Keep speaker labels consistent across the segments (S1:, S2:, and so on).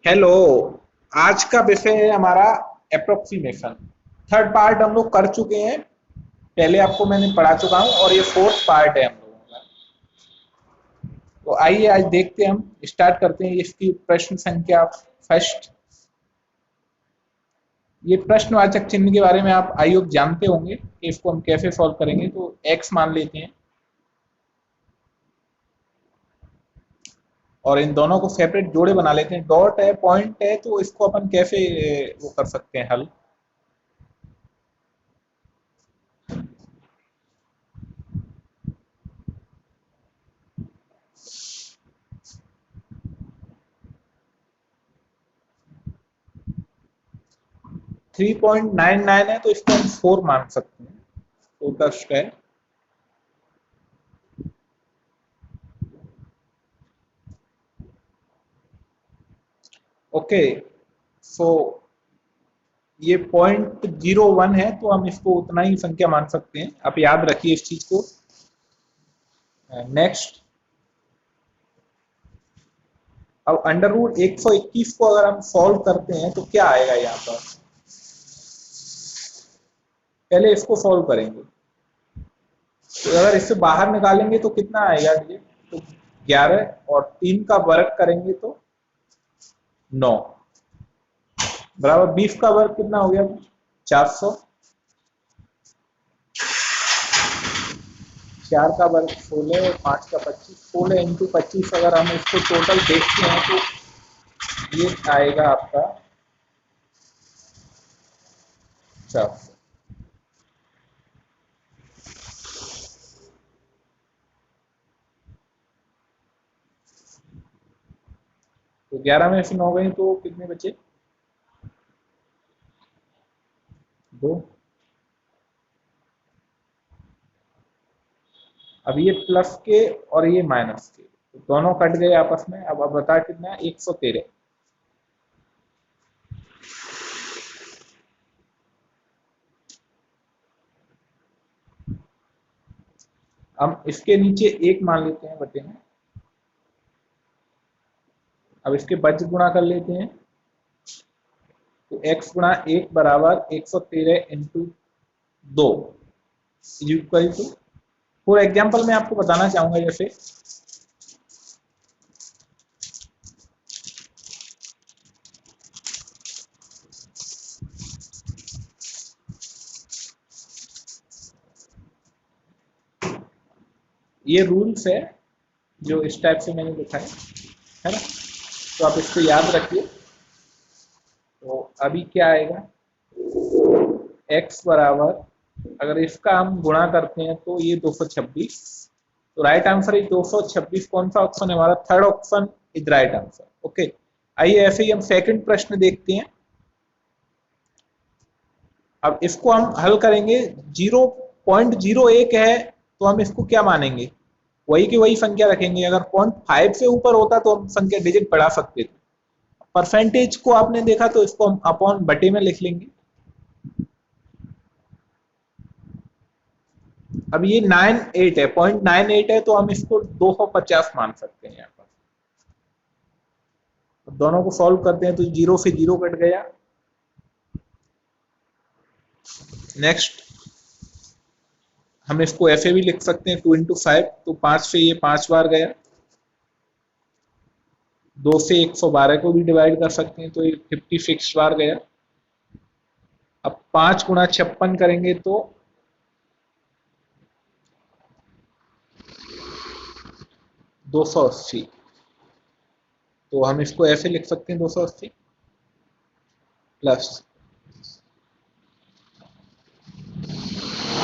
S1: Hello. आज का विषय है हमारा अप्रोक्सीमेशन। थर्ड पार्ट हम लोग कर चुके हैं। पहले आपको मैंने पढ़ा चुका हूं और ये फोर्थ पार्ट है हम लोगों का। तो आइए आज देखते हैं, हम स्टार्ट करते हैं इसकी प्रश्न संख्या फर्स्ट। ये प्रश्नवाचक चिन्ह के बारे में आप आयोग जानते होंगे कि इसको हम कैसे सॉल्व करेंगे। तो एक्स मान लेते हैं और इन दोनों को सेपरेट जोड़े बना लेते हैं। डॉट है, पॉइंट है, तो इसको अपन कैसे वो कर सकते हैं हल। 3.99 है तो इसको हम 4 मान सकते हैं। तो कष्ट है। ओके, सो ये 0.01 है तो हम इसको उतना ही संख्या मान सकते हैं। आप याद रखिए इस चीज को। नेक्स्ट, अब अंडर रूट 121 को अगर हम सॉल्व करते हैं तो क्या आएगा यहाँ पर। पहले इसको सॉल्व करेंगे तो अगर इससे बाहर निकालेंगे तो कितना आएगा ये। तो 11 और 3 का वर्ग करेंगे तो 9 बराबर 20 का वर्ग कितना हो गया, 400। 4 का वर्ग 16 और 5 का 25। 16 इंटू 25 अगर हम इसको टोटल देखते हैं तो ये आएगा आपका 400। तो 11 में से 9 गए तो कितने बचे, 2। अब ये प्लस के और ये माइनस के तो दोनों कट गए आपस में। अब बता कितना है, 113। हम इसके नीचे एक मान लेते हैं बटे में। अब इसके बच गुणा कर लेते हैं तो x गुणा 1 बराबर 113 into 2 is equal to. For example मैं आपको बताना चाहूंगा, जैसे ये रूल्स है जो इस टाइप से मैंने लिखा है ना। तो आप इसको याद रखिए। तो अभी क्या आएगा, x बराबर, अगर इसका हम गुणा करते हैं तो ये 226। तो राइट आंसर इज 226। कौन सा ऑप्शन है हमारा, third option is right answer. Okay, आइए ऐसे ही हम सेकंड प्रश्न देखते हैं। अब इसको हम हल करेंगे। 0.01 है तो हम इसको क्या मानेंगे, वही की वही संख्या रखेंगे। अगर 0.5 से ऊपर होता तो हम संख्या डिजिट बढ़ा सकते थे। परसेंटेज को आपने देखा तो इसको हम अपॉन बटे में लिख लेंगे। अब ये 98 है, 0.98 है तो हम इसको 250 मान सकते हैं यहाँ पर। दोनों को सॉल्व करते हैं तो 0 से 0 कट गया। नेक्स्ट, हम इसको ऐसे भी लिख सकते हैं 2 इंटू 5। तो 5 से ये 5 बार गया। 2 से 112 को भी डिवाइड कर सकते हैं तो ये 56 बार गया। अब 5 गुणा 56 करेंगे तो 280। तो हम इसको ऐसे लिख सकते हैं 280 प्लस।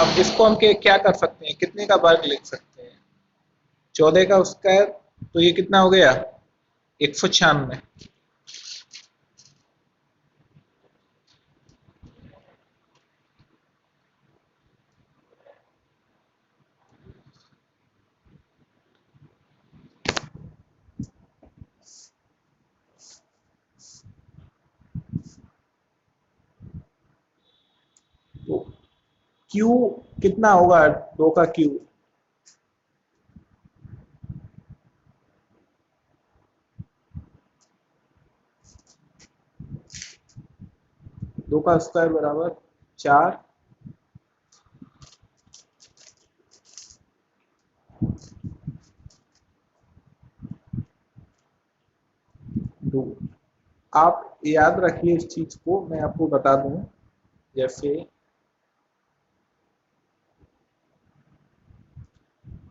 S1: अब इसको हम क्या कर सकते हैं, कितने का वर्ग लिख सकते हैं, 14 का स्क्वायर। तो ये कितना हो गया, 196। तो Q कितना होगा, 2 का Q, 2 का स्क्वायर बराबर 4, दो। आप याद रखिए इस चीज को, मैं आपको बता दूं। जैसे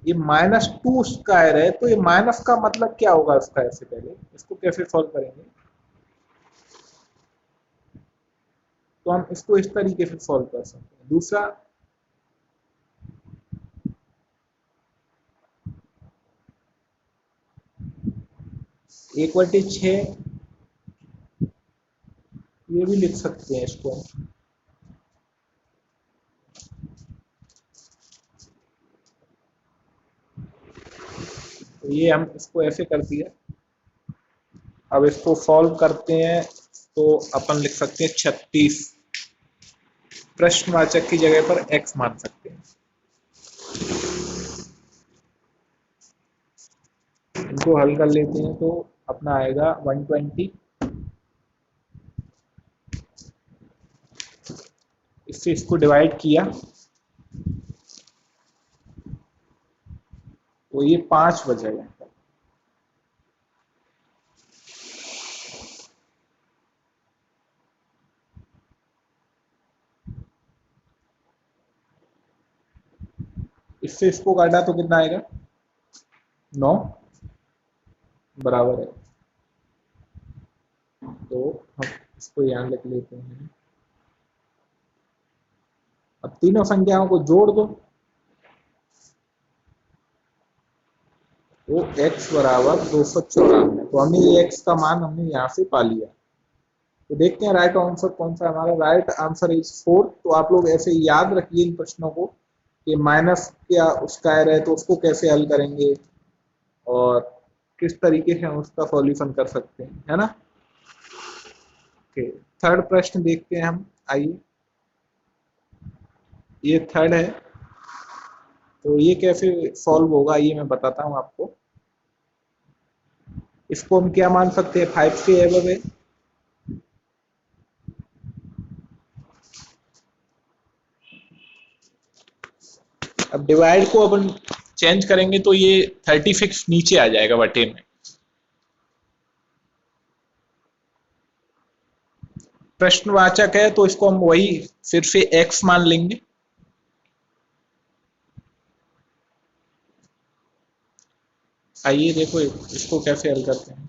S1: ये -2 स्क्वायर है, तो ये माइनस का मतलब क्या होगा स्क्वायर से पहले, इसको कैसे सॉल्व करेंगे? तो हम इसको इस तरीके से सॉल्व कर सकते हैं। दूसरा, एक बटे 6, ये भी लिख सकते हैं इसको। तो ये हम इसको ऐसे कर दिया। अब इसको सॉल्व करते हैं तो अपन लिख सकते हैं 36, प्रश्नवाचक की जगह पर x मान सकते हैं। इनको हल कर लेते हैं तो अपना आएगा 120। इससे इसको डिवाइड किया तो ये 5 बचेगा। इससे इसको काटा तो कितना आएगा? 9 बराबर है। तो हम इसको यहाँ लिख लेते हैं। अब तीनों संख्याओं को जोड़ दो तो x बराबर 294। तो हमने ये x का मान हमने यहाँ से पा लिया। तो देखते हैं राइट आंसर कौन सा है हमारा। Right answer is 4। तो आप लोग ऐसे याद रखिए इन प्रश्नों को कि माइनस क्या स्क्वायर है तो उसको कैसे हल करेंगे और किस तरीके से हम उसका सॉल्यूशन कर सकते हैं, है ना। ओके, थर्ड प्रश्न देखते हैं हम। आइए, ये थर्ड है। तो ये कैसे सॉल्व होगा ये मैं बताता हूँ आपको। इसको हम क्या मान सकते हैं? 5 से एबव है। अब डिवाइड को अपन चेंज करेंगे तो ये 36 नीचे आ जाएगा बटे में। प्रश्नवाचक है तो इसको हम वही फिर से x मान लेंगे। आइए देखो इसको कैसे हल करते हैं।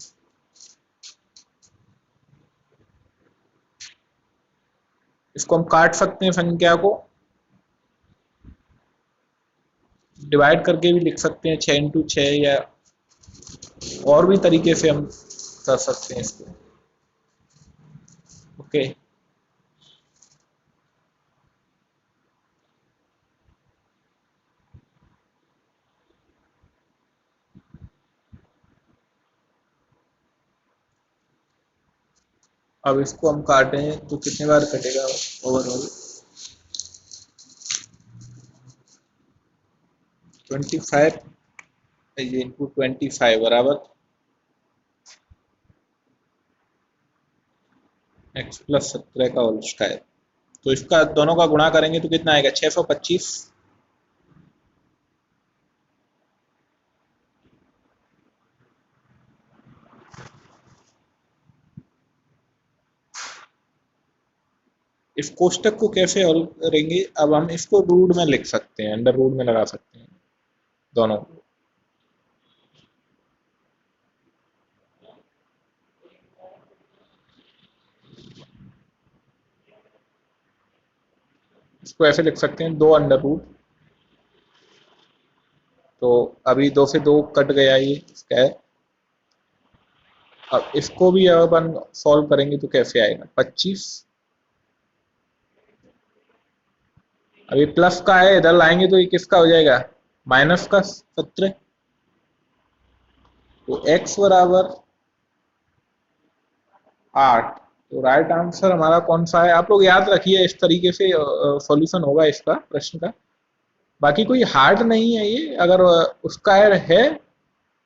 S1: इसको हम काट सकते हैं, संख्या को डिवाइड करके भी लिख सकते हैं 6 इंटू 6, या और भी तरीके से हम कर सकते हैं इसको। ओके, अब इसको हम काटें तो कितने बार कटेगा ओवरऑल? 25 इंटू 25 बराबर x प्लस 17 का होल स्क्वायर। तो इसका दोनों का गुणा करेंगे तो कितना आएगा? 625। इस कोष्टक को कैसे हल करेंगे? अब हम इसको रूट में लिख सकते हैं, अंडर रूट में लगा सकते हैं दोनों को। इसको ऐसे लिख सकते हैं 2 अंडर रूट। तो अभी 2 से 2 कट गया ये स्क्वायर। अब इसको भी अब अपन सॉल्व करेंगे तो कैसे आएगा? 25। अभी प्लस का है, इधर लाएंगे तो ये किसका हो जाएगा? माइनस का 17। तो x बराबर 8। तो राइट आंसर हमारा कौन सा है? आप लोग याद रखिए, इस तरीके से सॉल्यूशन होगा इसका, प्रश्न का। बाकी कोई हार्ड नहीं है ये। अगर उसका है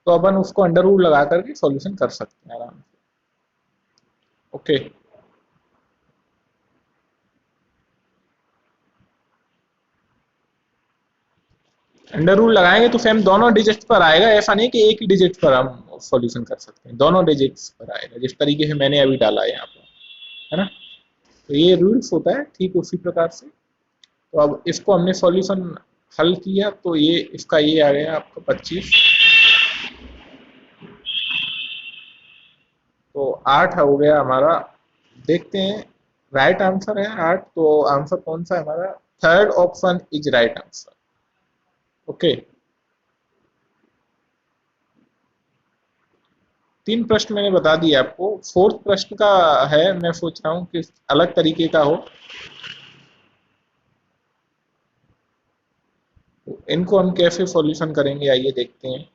S1: तो अपन उसको अंडर रूट लगा करके सॉल्यूशन कर सकते हैं आराम से। ओके, अंडर रूल लगाएंगे तो सेम दोनों डिजिट पर आएगा, ऐसा नहीं कि एक ही डिजिट पर हम सॉल्यूशन कर सकते हैं, दोनों डिजिट्स पर आएगा, जिस तरीके से मैंने अभी डाला है यहाँ पर, है ना। तो ये रूल्स होता है ठीक उसी प्रकार से। तो अब इसको हमने सॉल्यूशन हल किया तो ये इसका ये आ गया आपका 25। तो 8 हो गया हमारा। देखते हैं, राइट आंसर है 8, तो आंसर कौन सा है हमारा? Third option is right answer. Okay, 3 प्रश्न मैंने बता दिए आपको। फोर्थ प्रश्न का है, मैं सोच रहा हूँ कि अलग तरीके का हो, तो इनको हम कैसे सॉल्यूशन करेंगे आइए देखते हैं।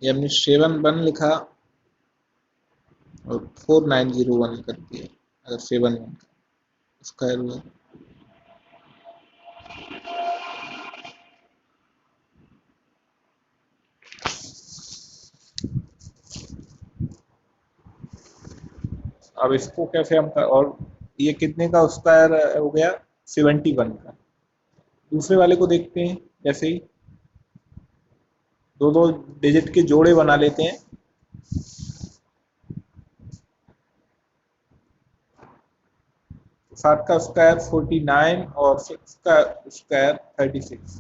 S1: ये हमने 7 1 लिखा और 4901 कर दिया, अगर 7 1 स्क्वायर हुआ। अब इसको कैसे हम और ये कितने का स्क्वायर हो गया? 71 का। दूसरे वाले को देखते हैं, जैसे ही दो दो डिजिट के जोड़े बना लेते हैं। 7 का स्क्वायर 49 और 6 का स्क्वायर 36।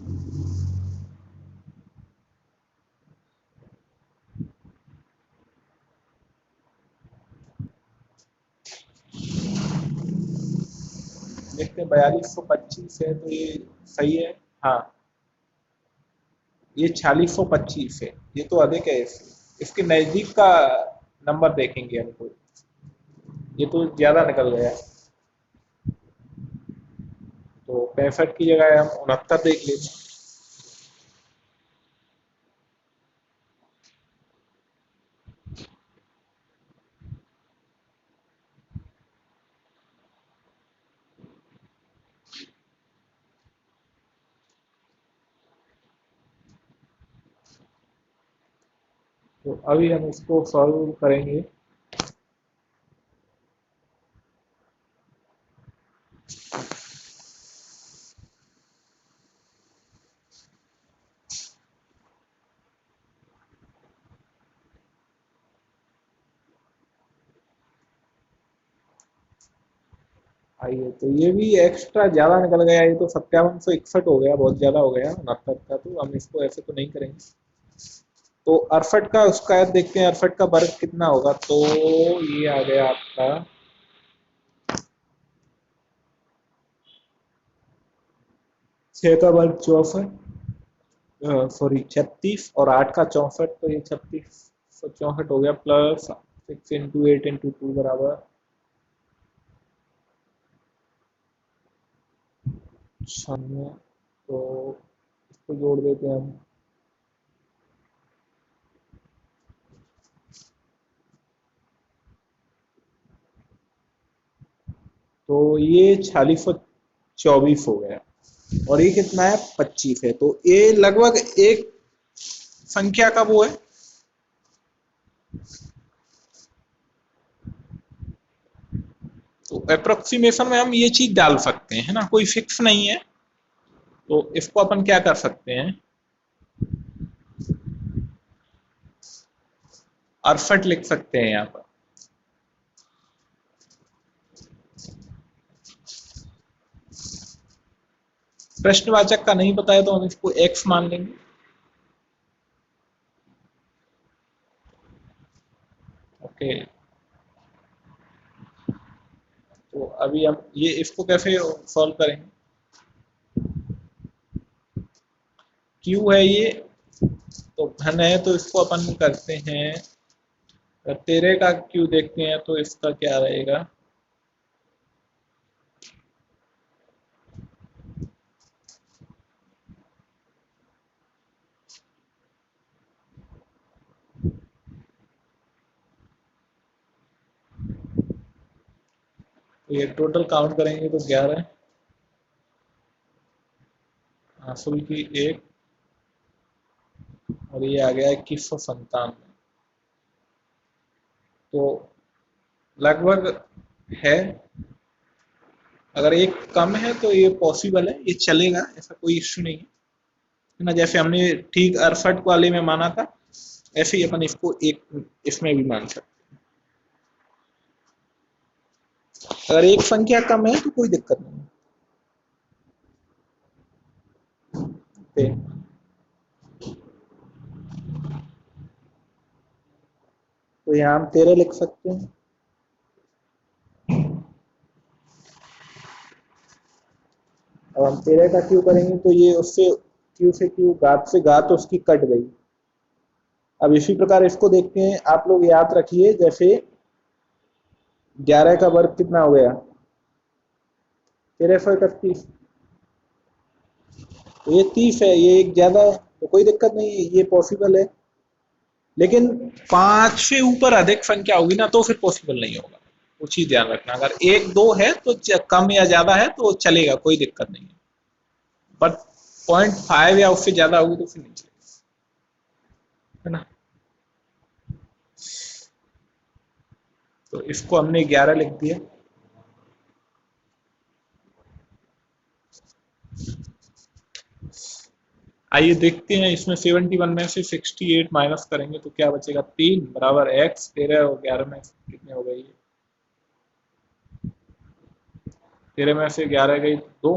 S1: देखते हैं 4225 है तो ये सही है। हाँ, ये 4625 है, ये तो अधिक है। इसके नजदीक का नंबर देखेंगे हमको, ये तो ज्यादा निकल गया। तो 65 की जगह हम 69 देख लेते हैं। तो अभी हम इसको सॉल्व करेंगे। आइए, तो ये भी एक्स्ट्रा ज्यादा निकल गया, ये तो 5761 हो गया, बहुत ज्यादा हो गया 69 का, तो हम इसको ऐसे तो नहीं करेंगे। तो 68 का स्क्वायर देखते हैं, 68 का वर्ग कितना होगा, तो ये आ गया आपका 6 का वर्ग 64, सॉरी 36, और 8 का 64, तो ये 3664 हो गया, प्लस 6 × 8 × 2 बराबर 96। तो इसको जोड़ देते हैं हम। तो ये 4624 हो गया, और ये कितना है? 25 है, तो ये लगभग एक संख्या का वो है। तो अप्रोक्सीमेशन में हम ये चीज डाल सकते हैं, है ना, कोई फिक्स नहीं है। तो इसको अपन क्या कर सकते हैं, 68 लिख सकते हैं यहाँ पर। प्रश्नवाचक का नहीं पता है तो हम इसको x मान लेंगे। ओके, तो अभी हम ये इसको कैसे सॉल्व करेंगे? q है ये, तो घन है, तो इसको अपन करते हैं 13 का q देखते हैं, तो इसका क्या रहेगा? तो ये टोटल काउंट करेंगे तो 11 हासिल की 1 और ये आ गया 2197। तो लगभग है, अगर एक कम है तो ये पॉसिबल है, ये चलेगा, ऐसा कोई इश्यू नहीं है ना। जैसे हमने ठीक 68 वाले में माना था, ऐसे ही अपन इसको एक इसमें भी मान सकते हैं। अगर एक संख्या कम है तो कोई दिक्कत नहीं है। तो यहाँ हम 13 लिख सकते हैं। अब हम 13 का क्यू करेंगे तो ये उससे क्यू से क्यू घात उसकी कट गई। अब इसी प्रकार इसको देखते हैं, आप लोग याद रखिए, जैसे 11 का वर्ग कितना हो गया 1331, तो ये 30 है, ये एक ज्यादा है तो कोई दिक्कत नहीं है, ये पॉसिबल है। लेकिन 5 से ऊपर अधिक संख्या होगी ना तो फिर पॉसिबल नहीं होगा, वो चीज ध्यान रखना। अगर 1-2 है तो कम या ज्यादा है तो चलेगा, कोई दिक्कत नहीं है, बट 0.5 या उससे ज्यादा होगी तो फिर नहीं चलेगा, है ना। तो इसको हमने 11 लिख दिया। आइए देखते हैं, इसमें 71 में से 68 माइनस करेंगे तो क्या बचेगा, 3 बराबर x, 13 और 11 में कितने हो गई, 13 में से 11 गई 2,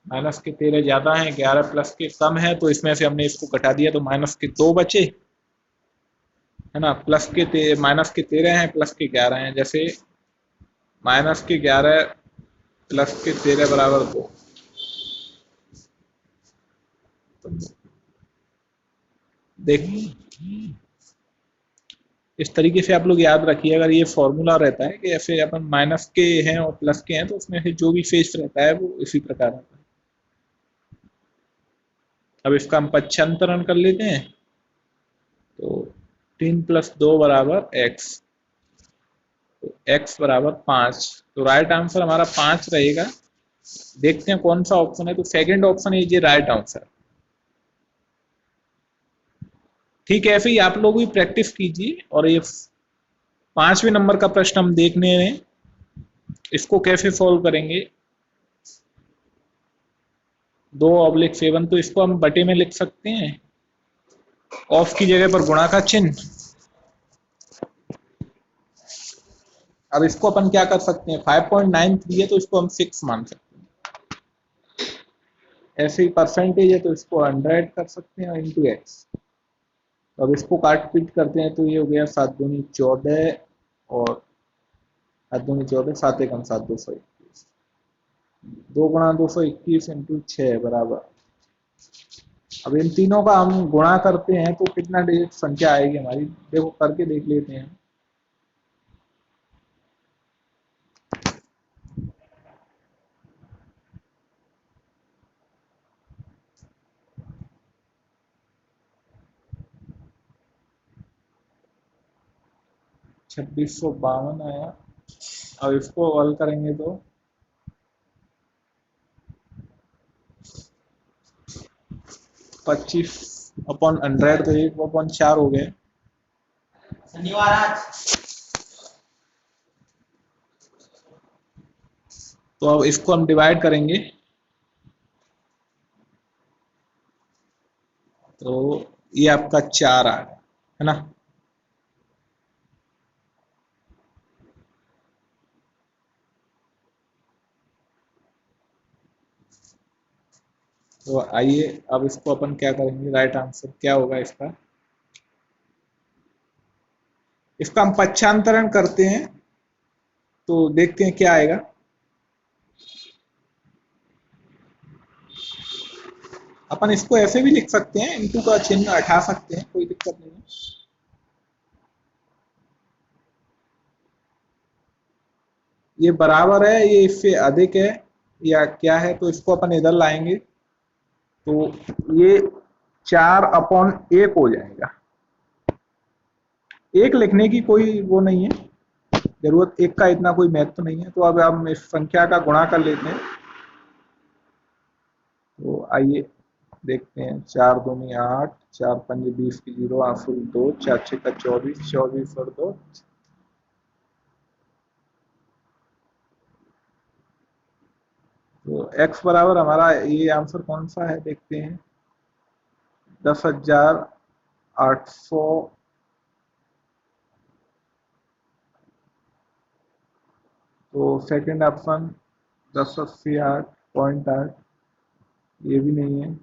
S1: माइनस के 13 ज्यादा है, 11 प्लस के कम है, तो इसमें से हमने इसको घटा दिया तो माइनस के 2 बचे, है ना। प्लस के माइनस के 13 है, प्लस के 11 है, जैसे माइनस के 11 प्लस के 13 बराबर 2। देख, इस तरीके से आप लोग याद रखिए, अगर ये फॉर्मूला रहता है कि ऐसे अपन माइनस के हैं और प्लस के हैं तो उसमें से जो भी शेष रहता है वो इसी प्रकार रहता है। अब इसका हम पच्छांतरण कर लेते हैं, तो 3 + 2 बराबर x, तो x बराबर 5, तो राइट आंसर हमारा 5 रहेगा। देखते हैं कौन सा ऑप्शन है, तो सेकंड ऑप्शन है ये राइट आंसर। ठीक है, ऐसे ही आप लोग भी प्रैक्टिस कीजिए। और ये 5वें नंबर का प्रश्न हम देखने हैं, इसको कैसे सॉल्व करेंगे। 2/7, तो इसको हम बटे में लिख सकते हैं, ऑफ की जगह पर गुणा का चिन्ह। अब इसको अपन क्या कर सकते हैं, 5.93 है तो इसको हम 6 मान सकते हैं। ऐसे ही परसेंटेज है तो इसको 100 कर सकते हैं इंटू एक्स। तो अब इसको काट पीट करते हैं तो ये हो गया 7 दूनी 14 और 7 दूनी 14, 7 एकम 7, 221, 2 गुणा 221 इंटू 6 बराबर। अब इन तीनों का हम गुणा करते हैं तो कितना डिजिट संख्या आएगी हमारी, देखो करके देख लेते हैं। छब्बीस सौ बावन आया। अब इसको हल करेंगे तो 25/100, तो 1/4 हो गए। शनिवार आज। तो अब इसको हम डिवाइड करेंगे तो ये आपका 4 आ गया, है ना। तो आइए अब इसको अपन क्या करेंगे, राइट आंसर क्या होगा इसका। इसका हम पच्छांतरण करते हैं तो देखते हैं क्या आएगा। अपन इसको ऐसे भी लिख सकते हैं, इंटू का चिन्ह हटा सकते हैं, कोई दिक्कत नहीं है। ये बराबर है, ये इससे अधिक है या क्या है, तो इसको अपन इधर लाएंगे तो ये 4/1 हो जाएगा। 1 लिखने की कोई वो नहीं है, जरूरत एक का इतना कोई महत्व तो नहीं है। तो अब हम इस संख्या का गुणा कर लेते हैं। तो आइए देखते हैं, 4 दूनी 8, 4 पंजे 20 की 0, 8 फुल 2, 4 छक्का 24, 24 और 2। तो x बराबर हमारा ये आंसर कौन सा है देखते हैं, 10,800। तो सेकंड ऑप्शन 10,80,8.8, ये भी नहीं है।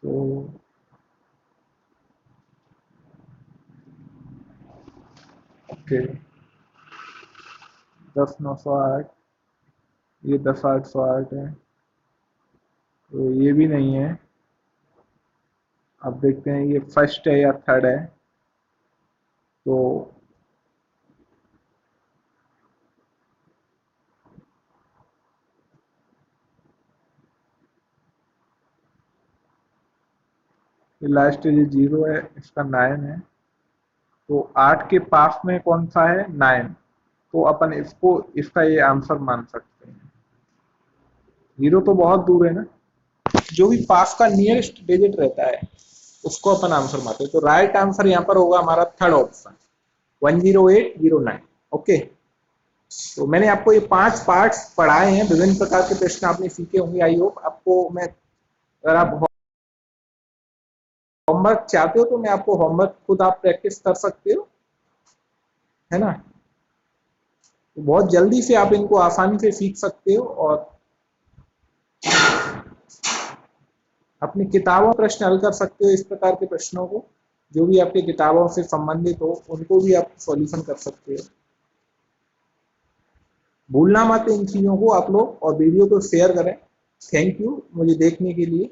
S1: तो ओके, 10,908, ये 10,808 है, तो ये भी नहीं है। अब देखते हैं ये फर्स्ट है या थर्ड है। तो ये लास्ट ये 0 है, इसका 9 है। तो 8 के पास में कौन सा है, 9। तो अपन इसको इसका ये आंसर मान सकते हैं। 0 तो बहुत दूर है ना, जो भी पास का नियरेस्ट डिजिट रहता है उसको अपन आंसर मानते हैं। तो राइट आंसर यहाँ पर होगा हमारा थर्ड ऑप्शन, 10809। ओके, तो मैंने आपको ये 5 पार्ट्स पढ़ाए हैं, विभिन्न प्रकार के प्रश्न आपने सीखे होंगे। आई होप आपको मैं, अगर आप होमवर्क चाहते हो तो मैं आपको होमवर्क खुद आप प्रैक्टिस कर सकते हो, है ना। तो बहुत जल्दी से आप इनको आसानी से सीख सकते हो और अपनी किताबों प्रश्न हल कर सकते हो। इस प्रकार के प्रश्नों को, जो भी आपकी किताबों से संबंधित हो उनको भी आप सॉल्यूशन कर सकते हो। भूलना मत इन चीजों को आप लोग, और वीडियो को शेयर करें। थैंक यू मुझे देखने के लिए।